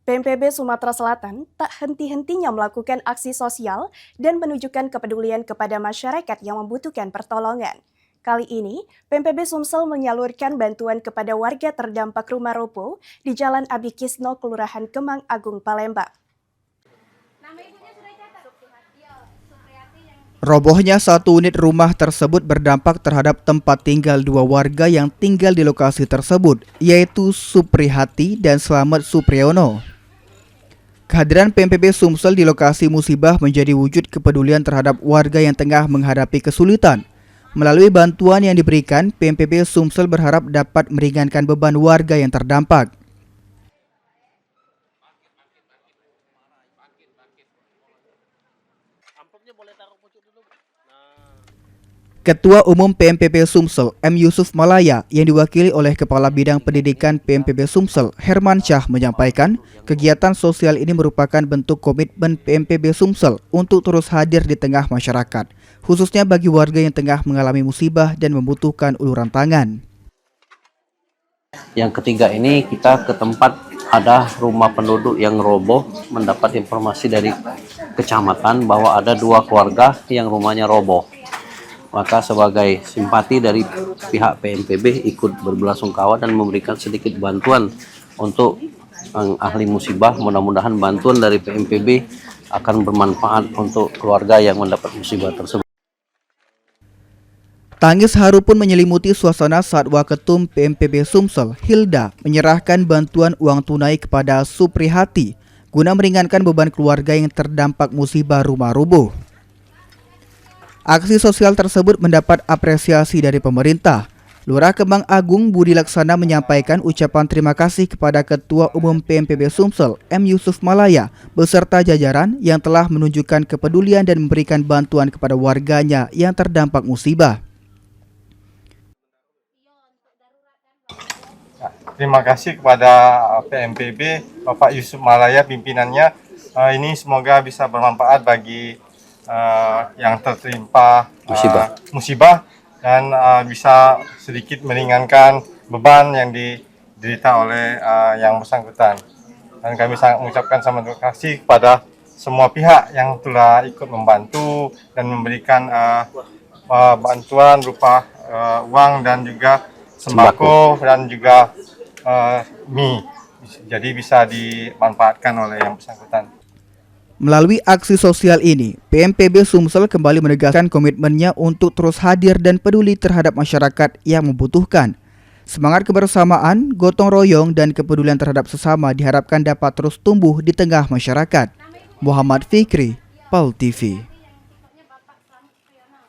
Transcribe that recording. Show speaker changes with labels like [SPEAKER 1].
[SPEAKER 1] BNPB Sumatera Selatan tak henti-hentinya melakukan aksi sosial dan menunjukkan kepedulian kepada masyarakat yang membutuhkan pertolongan. Kali ini, BNPB Sumsel menyalurkan bantuan kepada warga terdampak rumah roboh di Jalan Abikisno, Kelurahan Kemang Agung, Palembang.
[SPEAKER 2] Robohnya satu unit rumah tersebut berdampak terhadap tempat tinggal dua warga yang tinggal di lokasi tersebut, yaitu Suprihati dan Slamet Supriyono. Kehadiran BNPB Sumsel di lokasi musibah menjadi wujud kepedulian terhadap warga yang tengah menghadapi kesulitan. Melalui bantuan yang diberikan, BNPB Sumsel berharap dapat meringankan beban warga yang terdampak. Ketua Umum BNPB Sumsel, M. Yusuf Malaya, yang diwakili oleh Kepala Bidang Pendidikan BNPB Sumsel, Herman Syah, menyampaikan kegiatan sosial ini merupakan bentuk komitmen BNPB Sumsel untuk terus hadir di tengah masyarakat, khususnya bagi warga yang tengah mengalami musibah dan membutuhkan uluran tangan.
[SPEAKER 3] Yang ketiga ini kita ke tempat ada rumah penduduk yang roboh, mendapat informasi dari kecamatan bahwa ada dua keluarga yang rumahnya roboh. Maka sebagai simpati dari pihak BNPB ikut berbelasungkawa dan memberikan sedikit bantuan untuk ahli musibah. Mudah-mudahan bantuan dari BNPB akan bermanfaat untuk keluarga yang mendapat musibah tersebut.
[SPEAKER 2] Tangis haru pun menyelimuti suasana saat Waketum BNPB Sumsel, Hilda, menyerahkan bantuan uang tunai kepada Suprihati guna meringankan beban keluarga yang terdampak musibah rumah roboh. Aksi sosial tersebut mendapat apresiasi dari pemerintah. Lurah Kemang Agung Budi Laksana menyampaikan ucapan terima kasih kepada Ketua Umum BNPB Sumsel, M. Yusuf Malaya, beserta jajaran yang telah menunjukkan kepedulian dan memberikan bantuan kepada warganya yang terdampak musibah.
[SPEAKER 4] Terima kasih kepada BNPB, Bapak Yusuf Malaya pimpinannya. Ini semoga bisa bermanfaat bagi yang tertimpa musibah dan bisa sedikit meringankan beban yang diderita oleh yang bersangkutan. Dan kami sangat mengucapkan terima kasih kepada semua pihak yang telah ikut membantu dan memberikan bantuan berupa uang dan juga sembako dan juga mie. Jadi bisa dimanfaatkan oleh yang bersangkutan.
[SPEAKER 2] Melalui aksi sosial ini, BNPB Sumsel kembali menegaskan komitmennya untuk terus hadir dan peduli terhadap masyarakat yang membutuhkan. Semangat kebersamaan, gotong royong, dan kepedulian terhadap sesama diharapkan dapat terus tumbuh di tengah masyarakat. Muhammad Fikri, PAL TV.